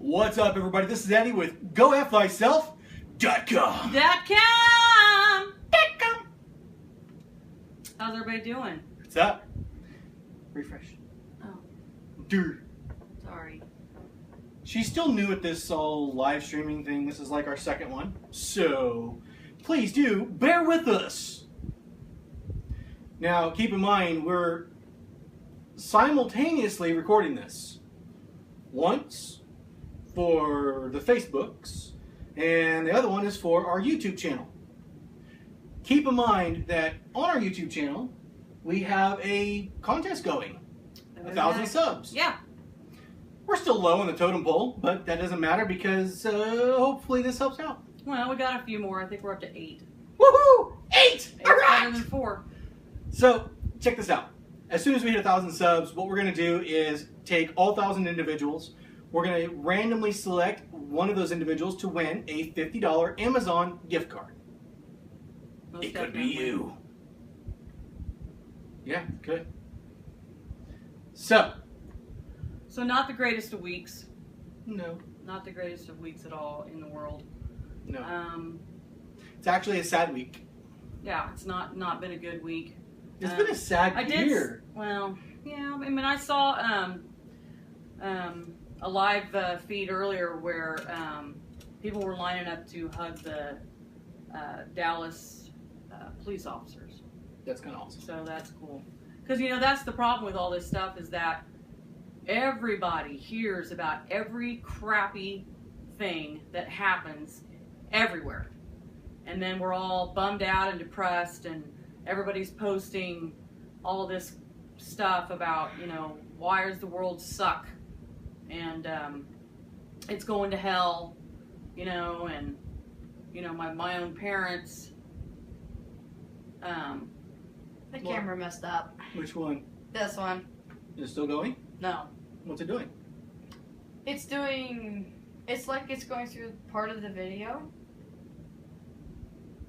What's up, everybody? This is Andy with GoFThyself.com. How's everybody doing? What's up? Refresh. Oh, Dude. sorry. She's still new at this whole live streaming thing. This is like our second one. So, please do bear with us. Now, keep in mind, we're simultaneously recording this. Once for the Facebooks, and the other one is for our YouTube channel. Keep in mind that on our YouTube channel, we have a contest going. 1,000 subs. Yeah. We're still low on the totem pole, but that doesn't matter because hopefully this helps out. Well, we got a few more. I think we're up to 8. Woohoo! 8! 8's All right! better than 4. So, check this out. As soon as we hit 1,000 subs, what we're going to do is take all 1,000 individuals. We're going to randomly select one of those individuals to win a $50 Amazon gift card. Most It could be definitely. you. Yeah, it could. So, So not the greatest of weeks. no. Not the greatest of weeks at all in the world. No. It's actually a sad week. Yeah, it's not been a good week. It's been a sad year. Well, yeah. I mean, I saw a live feed earlier where people were lining up to hug the Dallas police officers. That's kind of awesome. So that's cool. Because, you know, that's the problem with all this stuff is that everybody hears about every crappy thing that happens everywhere. And then we're all bummed out and depressed, and everybody's posting all this stuff about, you know, why does the world suck? And it's going to hell, you know, and, you know, my own parents. The camera messed up. Which one? This one. Is it still going? No. What's it doing? It's doing... It's like it's going through part of the video.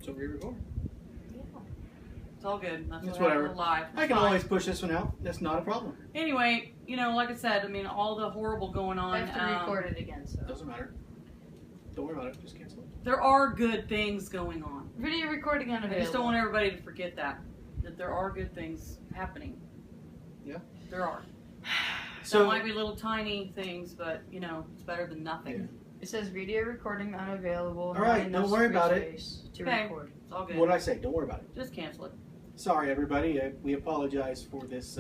So re-record. Yeah. It's all good. That's It's what whatever. happened live. I It's can fine. always push this one out. That's not a problem. Anyway, you know, like I said, I mean, all the horrible going on. I have to record it again, so... Doesn't matter. Don't worry about it. Just cancel it. There are good things going on. Video recording unavailable. I just don't want everybody to forget that there are good things happening. Yeah. There are. So There might be little tiny things, but, you know, it's better than nothing. Yeah. It says video recording unavailable. All right, not enough don't worry screen about it. space to Okay. record. It's all good. what did I say? Don't worry about it. Just cancel it. Sorry, everybody. We apologize for this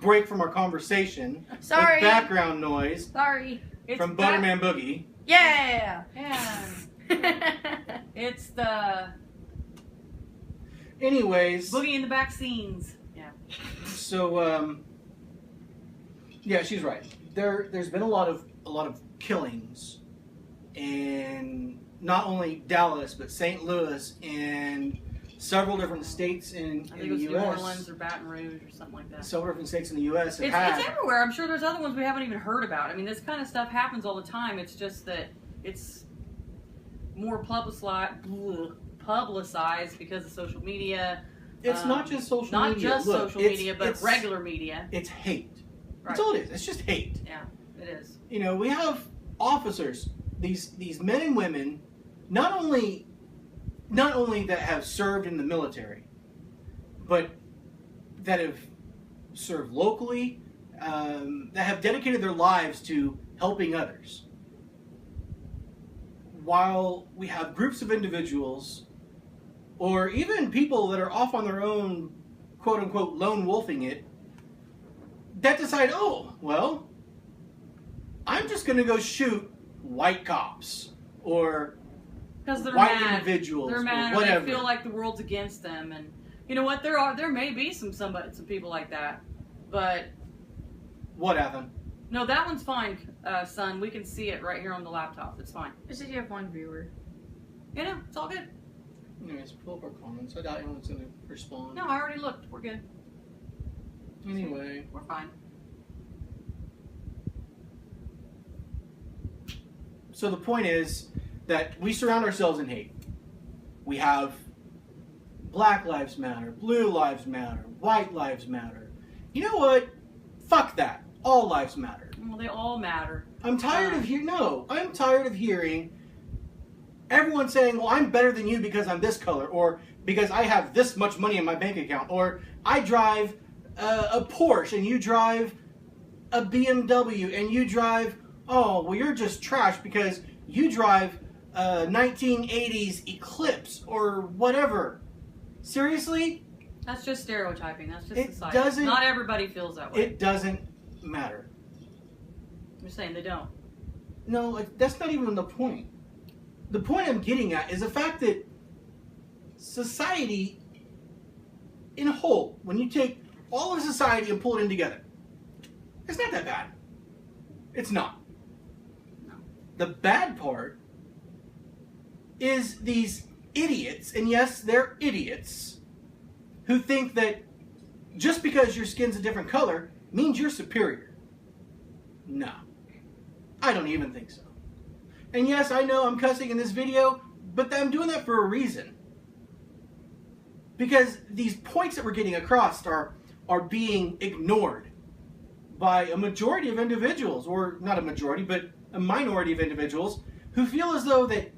break from our conversation. Sorry. With background noise Sorry. It's from back- Butterman Boogie. Yeah! And it's the Anyways, boogie in the back scenes. Yeah. so yeah, she's right. There's been a lot of killings in not only Dallas but St. Louis and several different states in I think the it was New U.S. Orleans or Baton Rouge or something like that. Several different states in the U.S. have It's had. everywhere. I'm sure there's other ones we haven't even heard about. I mean, this kind of stuff happens all the time. It's just that it's more publicized because of social media. It's not just social media. Not just Look, social it's- media, but it's- regular media. It's hate. Right. That's all it is. It's just hate. Yeah, it is. You know, we have officers, these men and women, not only that have served in the military, but that have served locally, that have dedicated their lives to helping others. While we have groups of individuals, or even people that are off on their own, quote unquote, lone wolfing it, that decide, oh, well, I'm just going to go shoot white cops or Because they're white mad. individuals They're mad. or Or whatever. they feel like the world's against them, and you know what? There may be some people like that, but What happened? no, that one's fine, son. We can see it right here on the laptop. It's fine. It says you have one viewer. You know, it's all good. Anyways, pull up our comments. I doubt anyone's going to respond. No, I already looked. We're good. Anyway. We're fine. So the point is that we surround ourselves in hate. We have Black Lives Matter, Blue Lives Matter, White Lives Matter. You know what? Fuck that. All lives matter. Well, they all matter. I'm tired of I'm tired of hearing everyone saying, well, I'm better than you because I'm this color, or because I have this much money in my bank account, or I drive a Porsche and you drive a BMW, and you drive, oh, well, you're just trash because you drive a 1980s Eclipse or whatever. Seriously? That's just stereotyping. That's just It society. doesn't- Not everybody feels that way. It doesn't matter. I'm saying they don't. No, that's not even the point. The point I'm getting at is the fact that society in a whole, when you take all of society and pull it in together, it's not that bad. It's not. No. The bad part is these idiots, and yes, they're idiots, who think that just because your skin's a different color means you're superior. No. I don't even think so. And yes, I know I'm cussing in this video, but I'm doing that for a reason. Because these points that we're getting across are being ignored by a majority of individuals, or not a majority, but a minority of individuals who feel as though that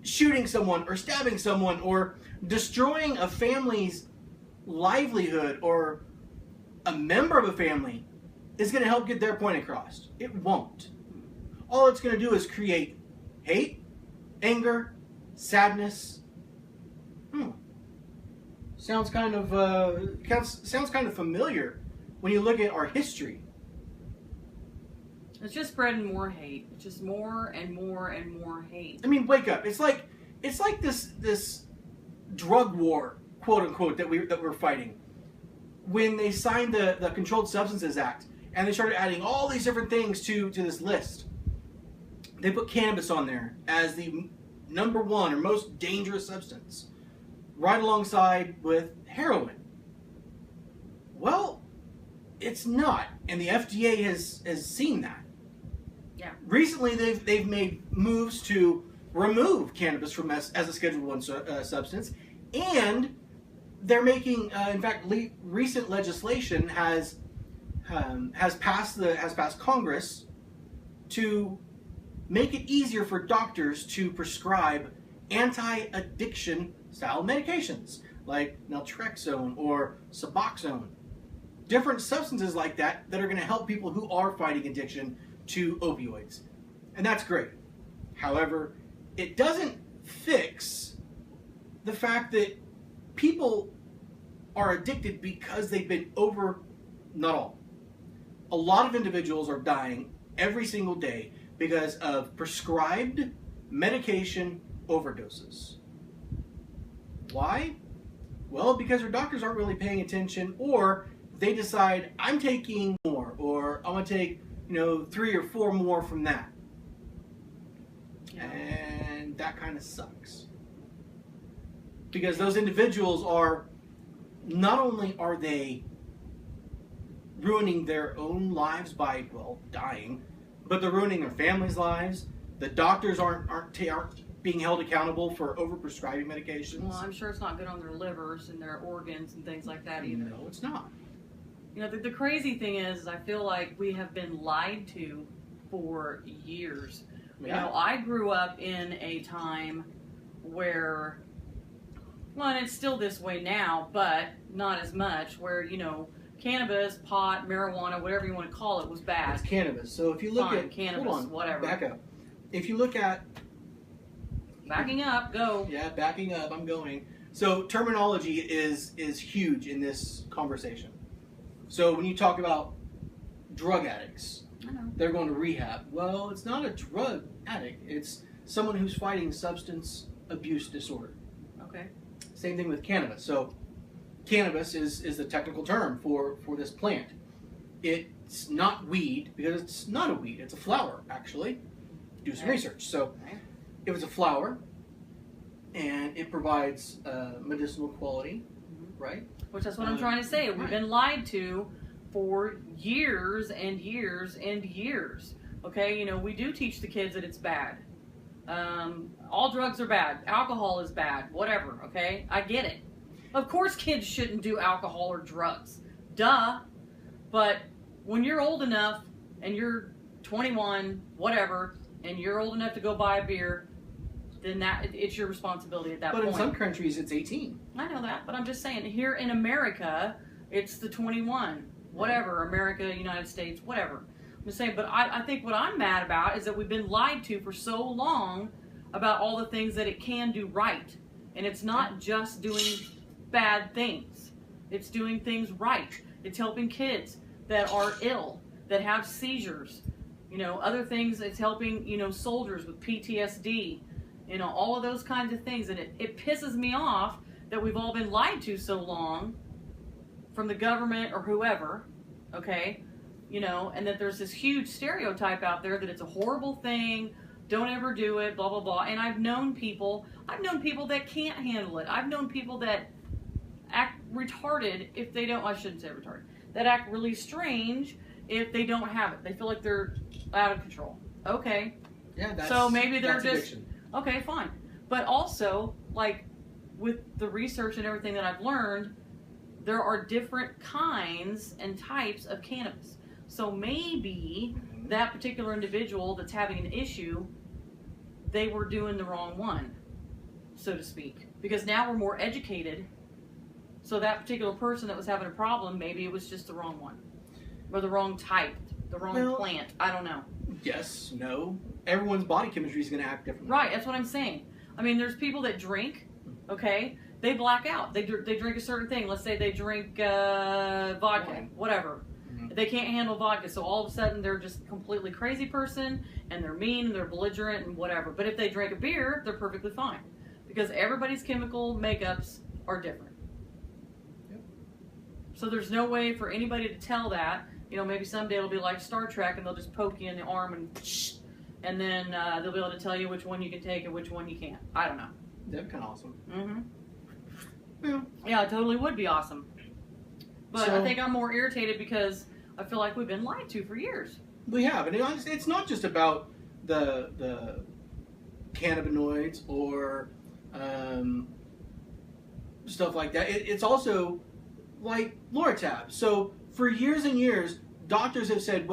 shooting someone or stabbing someone or destroying a family's livelihood or a member of a family is going to help get their point across. It won't. All it's going to do is create hate, anger, sadness. Sounds kind of familiar when you look at our history. It's just spreading more hate. It's just more and more and more hate. I mean, wake up. It's like this drug war, quote unquote, that we're fighting. When they signed the Controlled Substances Act and they started adding all these different things to this list, they put cannabis on there as the number one or most dangerous substance, right alongside with heroin. Well, it's not, and the FDA has seen that. Yeah. Recently, they've made moves to remove cannabis from as a Schedule I substance, and they're making, in fact, recent legislation has passed Congress to make it easier for doctors to prescribe anti-addiction style medications like naltrexone or Suboxone. Different substances like that are going to help people who are fighting addiction to opioids. And that's great. However, it doesn't fix the fact that people are addicted because they've been not all. A lot of individuals are dying every single day because of prescribed medication overdoses. Why? Well, because their doctors aren't really paying attention, or they decide, I'm taking more, or I'm going to take 3 or 4 more from that. Yeah. And that kind of sucks. Because those individuals are, not only are they ruining their own lives by, dying, but they're ruining their families' lives. The doctors aren't being held accountable for overprescribing medications. Well, I'm sure it's not good on their livers and their organs and things like that either. No, it's not. The crazy thing is, I feel like we have been lied to for years. Yeah. I grew up in a time where, well, and it's still this way now, but not as much, where, cannabis, pot, marijuana, whatever you want to call it, was bad. It's cannabis. So if you look Fine, at cannabis, hold on, whatever. back up. If you look at Backing up, go. Yeah, backing up, I'm going. So terminology is huge in this conversation. So when you talk about drug addicts, I know. they're going to rehab. Well, it's not a drug addict. It's someone who's fighting substance abuse disorder. Okay. Same thing with cannabis. So cannabis is the technical term for this plant. It's not weed because it's not a weed. It's a flower, actually. Do some research. So Okay. it was a flower, and it provides medicinal quality, right? Which that's what I'm trying to say. We've right. been lied to for years and years and years. Okay, we do teach the kids that it's bad. All drugs are bad. Alcohol is bad. Whatever, okay? I get it. Of course kids shouldn't do alcohol or drugs. Duh. But when you're old enough and you're 21, whatever, and you're old enough to go buy a beer, then it's your responsibility at that point. But in some countries, it's 18. I know that, but I'm just saying, here in America, it's the 21, whatever, America, United States, whatever. I'm just saying, but I think what I'm mad about is that we've been lied to for so long about all the things that it can do right. And it's not just doing bad things. It's doing things right. It's helping kids that are ill, that have seizures, other things. It's helping, soldiers with PTSD, all of those kinds of things. And it pisses me off that we've all been lied to so long from the government or whoever, okay? And that there's this huge stereotype out there that it's a horrible thing, don't ever do it, blah, blah, blah. And I've known people that can't handle it. I've known people that act retarded if they don't, I shouldn't say retarded, that act really strange if they don't have it. They feel like they're out of control. Okay. Yeah, so maybe they're just, addiction. Okay, fine. But also, like, with the research and everything that I've learned, there are different kinds and types of cannabis. So maybe that particular individual that's having an issue, they were doing the wrong one, so to speak. Because now we're more educated. So that particular person that was having a problem, maybe it was just the wrong one. Or the wrong type, the wrong plant. I don't know. Yes, no. Everyone's body chemistry is going to act differently. Right, that's what I'm saying. I mean, there's people that drink, okay? They black out. They drink a certain thing. Let's say they drink vodka, whatever. They can't handle vodka, so all of a sudden they're just a completely crazy person, and they're mean, and they're belligerent, and whatever. But if they drink a beer, they're perfectly fine. Because everybody's chemical makeups are different. Yep. So there's no way for anybody to tell that. Maybe someday it'll be like Star Trek, and they'll just poke you in the arm, and then they'll be able to tell you which one you can take and which one you can't. I don't know. That'd be kind of awesome. Mm-hmm. Yeah, it totally would be awesome. But I think I'm more irritated because I feel like we've been lied to for years. We have, and it's not just about the cannabinoids or stuff like that. It's also like Loratab. So for years and years, doctors have said,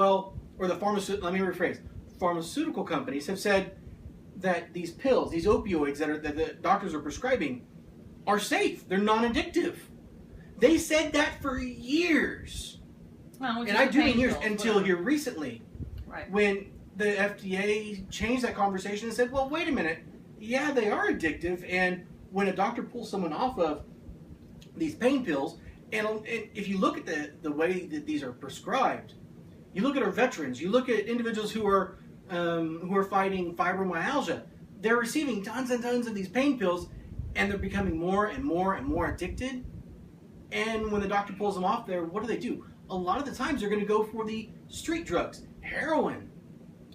pharmaceutical companies have said that these pills, these opioids that the doctors are prescribing, are safe. They're non-addictive. They said that for years. Well, and I do mean years until here recently, right? When the FDA changed that conversation and said, well, wait a minute. Yeah, they are addictive. And when a doctor pulls someone off of these pain pills, and if you look at the way that these are prescribed, you look at our veterans, you look at individuals who are fighting fibromyalgia, they're receiving tons and tons of these pain pills, and they're becoming more and more and more addicted. And when the doctor pulls them off there, what do? A lot of the times they're going to go for the street drugs, heroin.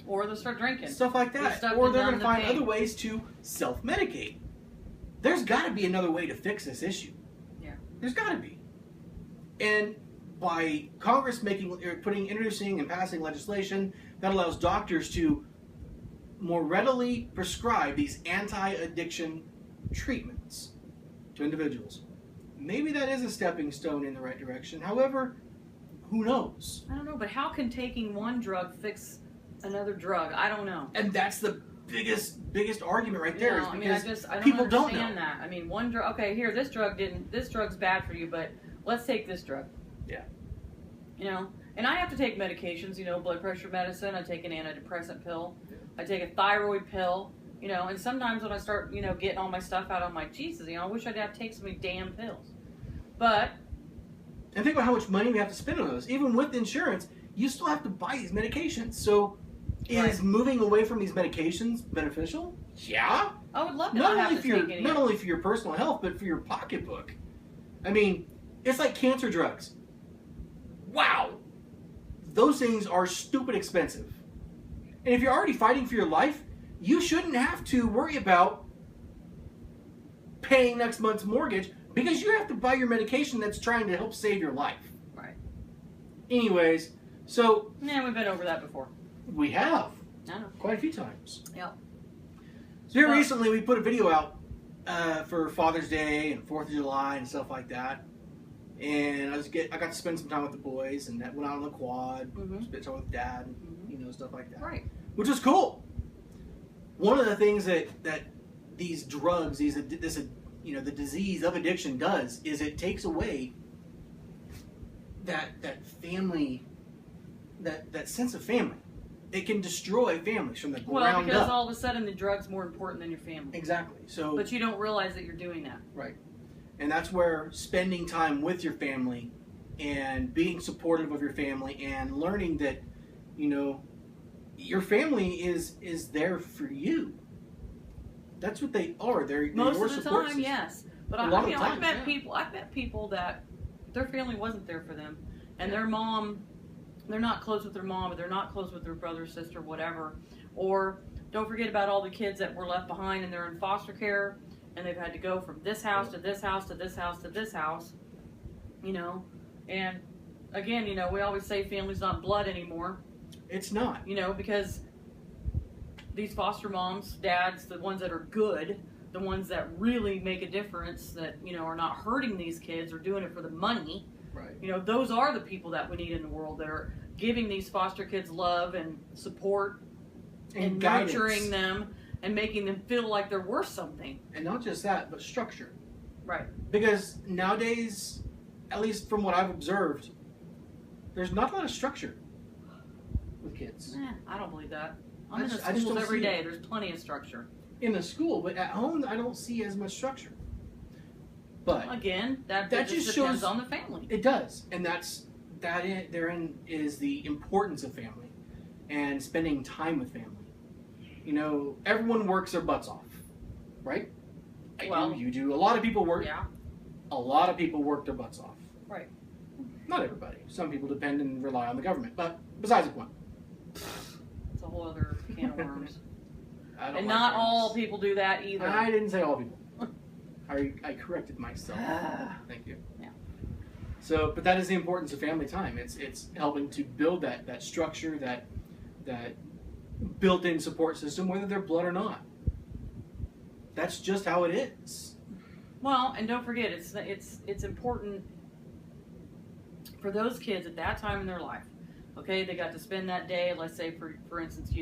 Or they'll start drinking. Stuff like that. Or they're going to find other ways to self-medicate. There's got to be another way to fix this issue. Yeah. There's got to be. And by Congress introducing and passing legislation that allows doctors to more readily prescribe these anti-addiction treatments to individuals, maybe that is a stepping stone in the right direction. However, who knows? I don't know, but how can taking one drug fix another drug? I don't know. And that's the biggest argument right there. I don't people understand don't know that. I mean, one drug. Okay, here, this drug's bad for you, but let's take this drug. Yeah. And I have to take medications. Blood pressure medicine. I take an antidepressant pill. Yeah. I take a thyroid pill. And sometimes when I start, getting all my stuff out, I'm like, Jesus, I wish I'd have to take so many damn pills. But. And think about how much money we have to spend on those. Even with insurance, you still have to buy these medications. So, is moving away from these medications beneficial? Yeah. I would love to not have to take any. Not only for your personal health, but for your pocketbook. I mean, it's like cancer drugs. Wow. Those things are stupid expensive. And if you're already fighting for your life, you shouldn't have to worry about paying next month's mortgage because you have to buy your medication that's trying to help save your life. Right. Anyways, so... Yeah, we've been over that before. We have. I know. Quite a few times. Yep. So here recently we put a video out for Father's Day and 4th of July and stuff like that. And I got to spend some time with the boys and went out on the quad, spent time with Dad, and stuff like that. Right. Which is cool. One of the things that these drugs, the disease of addiction does is it takes away that family, that sense of family. It can destroy families from the ground up. Well, because all of a sudden the drug's more important than your family. Exactly. So, but you don't realize that you're doing that. Right. And that's where spending time with your family and being supportive of your family and learning that, your family is there for you. That's what they are. They're Most your of the support time, system. yes. But I've met people that their family wasn't there for them, and their mom, they're not close with their mom, or they're not close with their brother, sister, whatever. Or don't forget about all the kids that were left behind and they're in foster care, and they've had to go from this house to this house to this house to this house. And again, we always say family's not blood anymore. It's not. Because these foster moms, dads, the ones that are good, the ones that really make a difference, that, are not hurting these kids or doing it for the money. Right. Those are the people that we need in the world that are giving these foster kids love and support and nurturing them and making them feel like they're worth something. And not just that, but structure. Right. Because nowadays, at least from what I've observed, there's not a lot of structure with kids. I don't believe that. I'm in the schools every day. There's plenty of structure. In the school, but at home, I don't see as much structure. But again, that just depends on the family. It does, and therein is the importance of family and spending time with family. Everyone works their butts off, right? I do. You do. A lot of people work. Yeah. A lot of people work their butts off. Right. Not everybody. Some people depend and rely on the government. But besides the point. It's a whole other can of worms. And not all people do that either. I didn't say all people. I corrected myself. Thank you. Yeah. So, but that is the importance of family time. It's helping to build that structure, that built-in support system, whether they're blood or not. That's just how it is. Well, and don't forget, it's important for those kids at that time in their life. Okay, they got to spend that day. Let's say, for instance,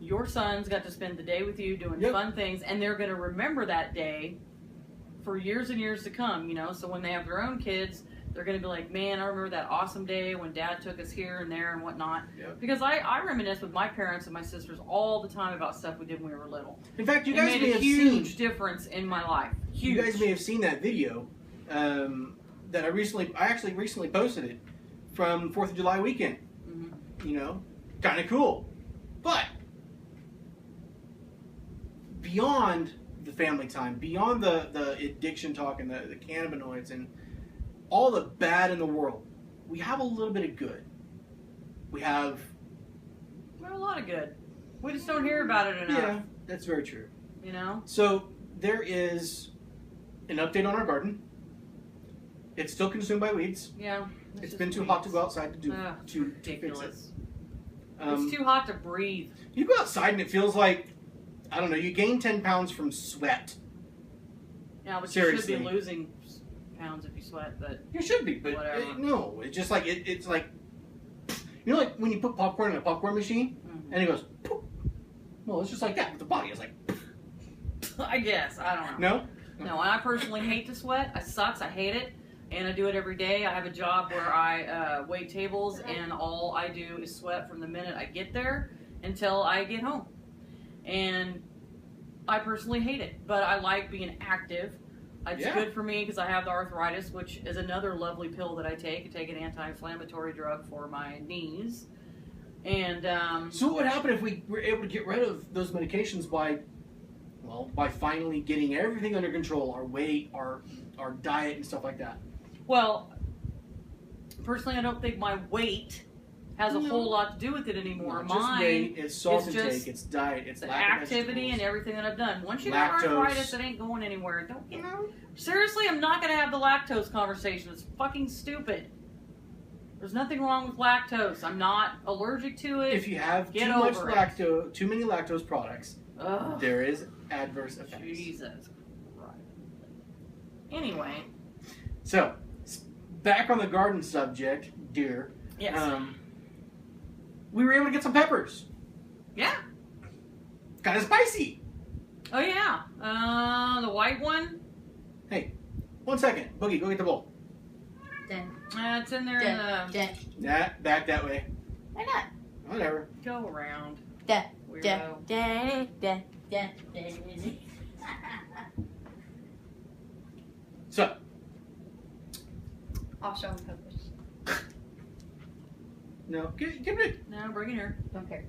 your sons got to spend the day with you doing fun things, and they're going to remember that day for years and years to come. So when they have their own kids, they're going to be like, man, I remember that awesome day when Dad took us here and there and whatnot. Yep. Because I reminisce with my parents and my sisters all the time about stuff we did when we were little. In fact, you guys may have seen a huge difference in my life. Huge. You guys may have seen that video that I actually recently posted it from 4th of July weekend. Mm-hmm. Kind of cool. But beyond the family time, beyond the addiction talk and the cannabinoids and all the bad in the world, we have a little bit of good. We have a lot of good. We just don't hear about it enough. Yeah, that's very true. So there is an update on our garden. It's still consumed by weeds. Yeah. It's been too hot to go outside to fix it. It's too hot to breathe. You go outside and it feels like, I don't know, you gain 10 pounds from sweat. Yeah, but Seriously. You should be losing pounds if you sweat, but you should be, but no, it's just like it's like, like when you put popcorn in a popcorn machine and it goes poof. Well, it's just like that with the body. It's like I guess, I don't know. No, I personally hate to sweat. It sucks. I hate it, and I do it every day. I have a job where I wait tables, and all I do is sweat from the minute I get there until I get home. And I personally hate it, but I like being active. It's good for me because I have the arthritis, which is another lovely pill that I take. I take an anti-inflammatory drug for my knees. And so what would happen if we were able to get rid of those medications by finally getting everything under control, our weight, our diet, and stuff like that? Well, personally, I don't think my weight has a whole lot to do with it anymore. No, just weight, it's salt intake, it's diet, it's the lack of activity and everything that I've done. Once you lactose. have arthritis, it ain't going anywhere. Seriously, I'm not going to have the lactose conversation. It's fucking stupid. There's nothing wrong with lactose. I'm not allergic to it. If you have too many lactose products, there is adverse effects. Jesus Christ. Anyway. So, back on the garden subject, dear. Yes. we were able to get some peppers. Yeah. Kind of spicy. Oh yeah. The white one. Hey, 1 second. Boogie, go get the bowl. It's in there in the... Yeah, back that way. Why not? Whatever. Go around. Weirdo. So, I'll show him peppers. no, give it. No, bring it here. Don't care.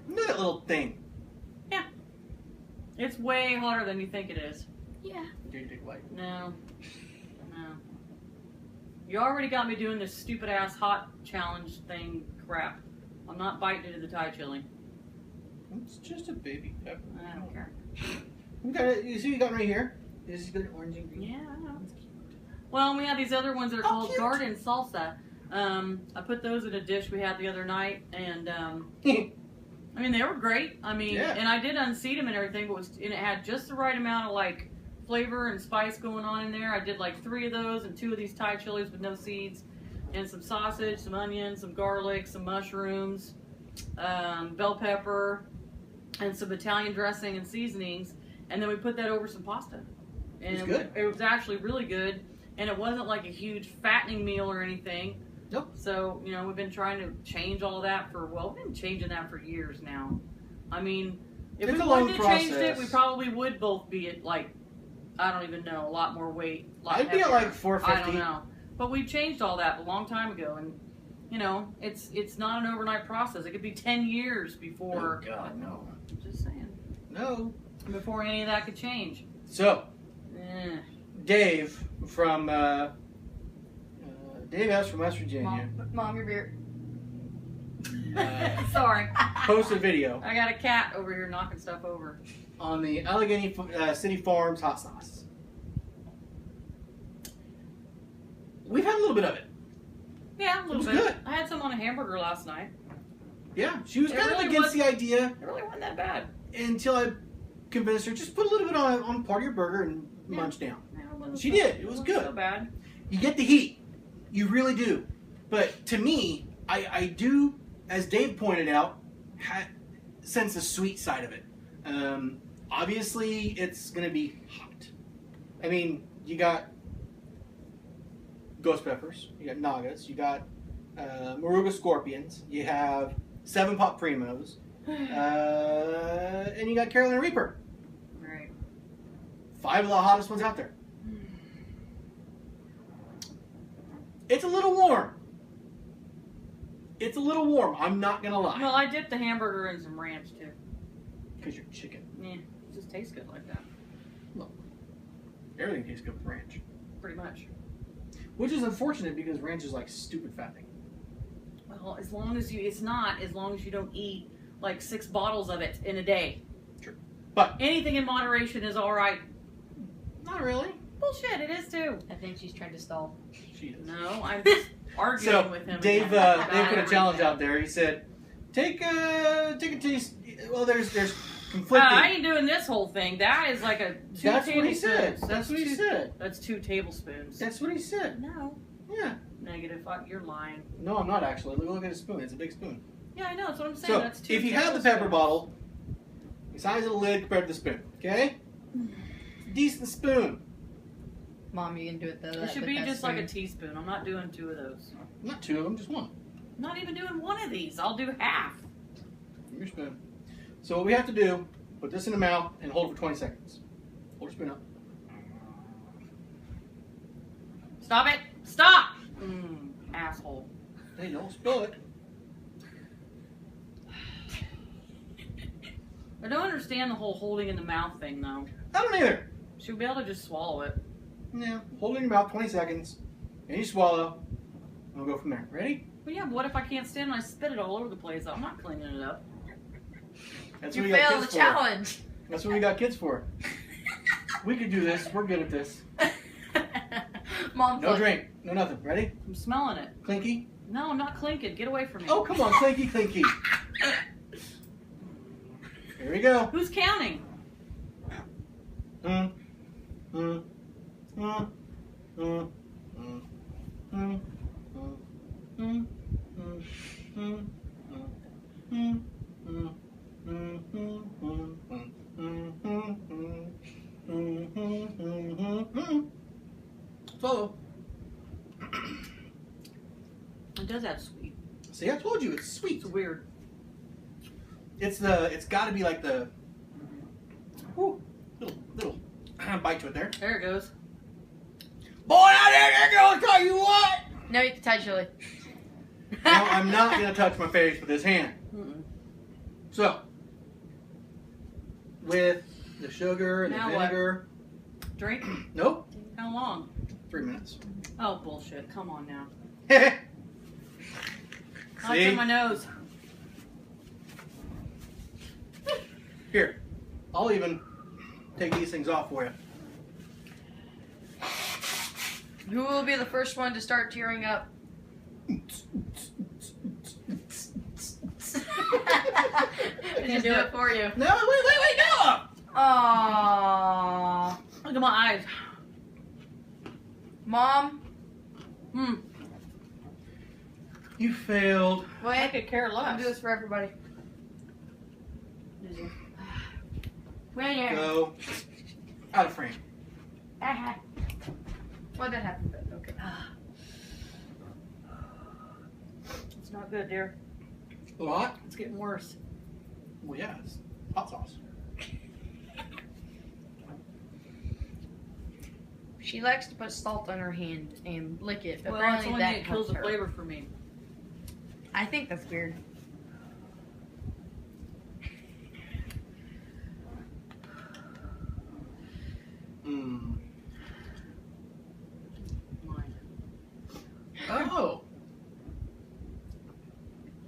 Look at that little thing. It's way hotter than you think it is. Yeah. No. You already got me doing this stupid ass hot challenge thing crap. I'm not biting into the Thai chili. It's just a baby pepper. I don't care. You got it. You see, you got it right here. This is good orange and green. Yeah, I know. Well, and we have these other ones that are called cute. garden salsa. I put those in a dish we had the other night, and I mean, they were great. I mean, Yeah. and I did unseed them and everything, but and it had just the right amount of like flavor and spice going on in there. I did like 3 of those and 2 of these Thai chilies with no seeds, and some sausage, some onions, some garlic, some mushrooms, bell pepper, and some Italian dressing and seasonings. And then we put that over some pasta. And It's good. It was actually really good, and it wasn't like a huge fattening meal or anything. Nope. So, you know, we've been trying to change all of that we've been changing that for years now. I mean, if It's we a long wouldn't have changed it, process. we probably would both be at like, I don't even know, a lot more weight. I'd be at like 450. I don't know. But we changed all that a long time ago, and you know, it's not an overnight process. It could be 10 years before. Oh God, no. I'm just saying. No. Before any of that could change. So, Eh. Dave from Dave S. from West Virginia Mom, your beer. Sorry. posted a video I got a cat over here knocking stuff over. on the Allegheny City Farms hot sauce. We've had a little bit of it. Yeah, a little was bit. good. I had some on a hamburger last night. Yeah, she was It kind really of against the idea It really wasn't that bad. until I convinced her just put a little bit on part of your burger and Yeah. munch down. Yeah, it wasn't She so- did. It was wasn't good. So bad. You get the heat. You really do. But to me, I do, as Dave pointed out, sense the sweet side of it. Obviously, it's going to be hot. I mean, you got ghost peppers, you got nagas, you got Moruga scorpions, you have 7 Pop Primos, and you got Carolina Reaper. Right. 5 of the hottest ones out there. It's a little warm. It's a little warm. I'm not gonna lie. Well, I dipped the hamburger in some ranch too. Because you're chicken. Yeah, it just tastes good like that. Everything tastes good with ranch. Pretty much. Which is unfortunate because ranch is like stupid fattening. Well, as long as you don't eat like 6 bottles of it in a day. True. But Anything in moderation is all right. not really. Bullshit, it is too. I think she's trying to stall. She is. No, I'm just arguing So with him. Dave, again Dave about put a challenge everything. out there. He said, take a taste. Well, there's conflicting. I ain't doing this whole thing. That is like a 2 That's what he tablespoons. said. That's what he said. That's 2 tablespoons. That's what he said. No. Yeah. Negative. You're lying. No, I'm not actually. Look at his spoon. It's a big spoon. Yeah, I know. That's what I'm saying. So That's 2 if you have the pepper tablespoons. bottle, the size of the lid compared to the spoon, okay? It's a decent spoon. Mom, you can do it though. It should be just like a teaspoon. I'm not doing 2 of those. Not 2 of them, just 1. I'm not even doing 1 of these. I'll do half. Give your spoon. So what we have to do, put this in the mouth and hold it for 20 seconds. Hold your spoon up. Stop it. Stop. Asshole. Hey, don't spill it. I don't understand the whole holding in the mouth thing, though. I don't either. Should be able to just swallow it. Yeah, hold it in your mouth 20 seconds, and you swallow, and we'll go from there. Ready? But yeah, but what if I can't stand and I spit it all over the place? I'm not cleaning it up. That's You what we got failed the kids for. challenge. That's what we got kids for. We could do this. We're good at this. Mom, No look. drink. No nothing. Ready? I'm smelling it. Clinky? No, I'm not clinking. Get away from me. Oh, come on. Clinky, clinky. Here we go. Who's counting? Follow. It does have sweet. See, I told you it's sweet. It's weird. It's got to be like the little bite to it there. There it goes. Boy, out there goes. Tell you what. No, you can touch chili. No, I'm not gonna touch my face with this hand. Mm-mm. So, with the sugar and Now the vinegar. Drink? Nope. How long? 3 minutes. Oh, bullshit. Come on now. See? Oh, it's in my nose. Here, I'll even take these things off for you. Who will be the first one to start tearing up? Did you do it for you? No, wait, no! Aww. Look at my eyes. Mom, You failed. I wait. could care I'll less. do this for everybody. Did you? Right here. Go out of frame. Well, that happened, but okay. It's not good, dear. A lot? It's getting worse. Well, yeah, it's hot sauce. She likes to put salt on her hand and lick it. But Well, it's apparently only that it kills helps the her. flavor for me. I think that's weird. Mmm. Mine. Oh.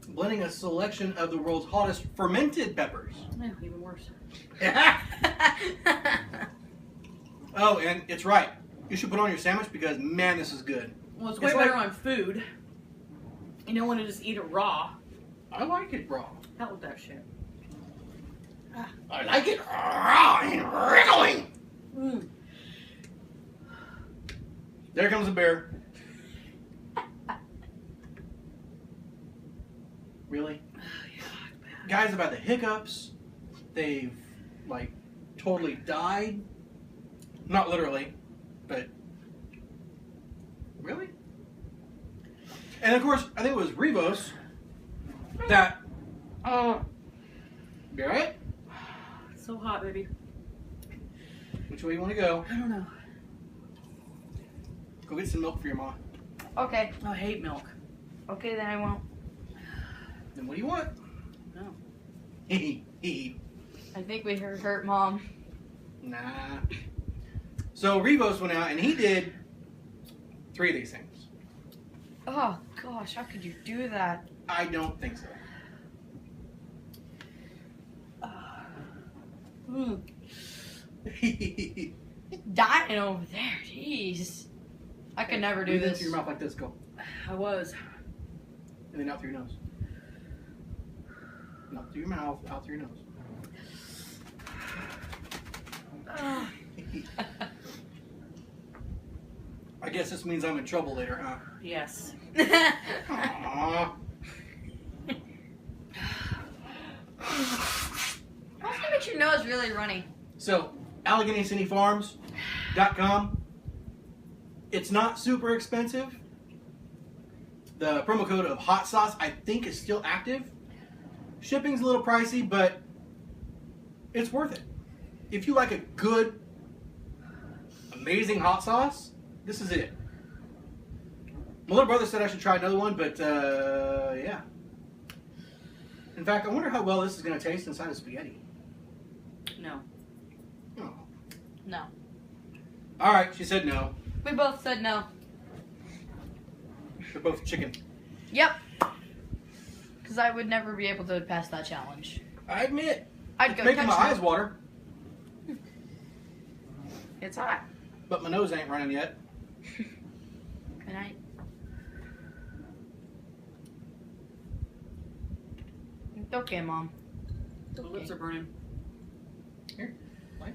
Blending a selection of the world's hottest fermented peppers. No, even worse. Oh, and it's right. You should put on your sandwich because, man, this is good. Well, it's It's way better like- on food. You don't want to just eat it raw. I like it raw. Hell with that shit. I like it raw and wriggling. Mm. There comes a bear. Really? Guys have had the hiccups. They've, like, totally died. Not literally, but... Really? And, of course, I think it was Rivos that... Oh. You alright? It's so hot, baby. Which way you want to go? I don't know. Go get some milk for your mom. Okay. I hate milk. Okay, then I won't. Then what do you want? No. Hee hee. I think we hurt Mom. Nah. So Rivos went out and he did 3 of these things. Oh, gosh, how could you do that? I don't think so. Mm. Dying over there, jeez. I could never do Breathe this. into your mouth like this. Go. I was. And then out through your nose. Not through your mouth, out through your nose. I guess this means I'm in trouble later, huh? Yes. Aww. How's that make your nose really runny? So, AlleghenyCityFarms.com. It's not super expensive. The promo code of HOTSAUCE, I think, is still active. Shipping's a little pricey, but it's worth it. If you like a good, amazing hot sauce, this is it. My little brother said I should try another one, but yeah. In fact, I wonder how well this is going to taste inside of spaghetti. No. Oh. No. All right, she said no. We both said no. They're both chicken. Yep. Because I would never be able to pass that challenge. I admit, I'd it's go making my touch eyes them. water, It's hot. but my nose ain't running yet. Good night. It's okay, Mom. The lips are burning. Here, light.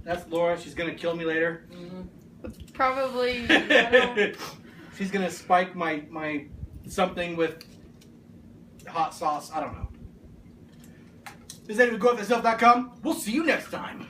That's Laura. She's gonna kill me later. Probably. I don't, She's gonna spike my something with hot sauce. I don't know. This is EddieWithGoFSelf.com. We'll see you next time.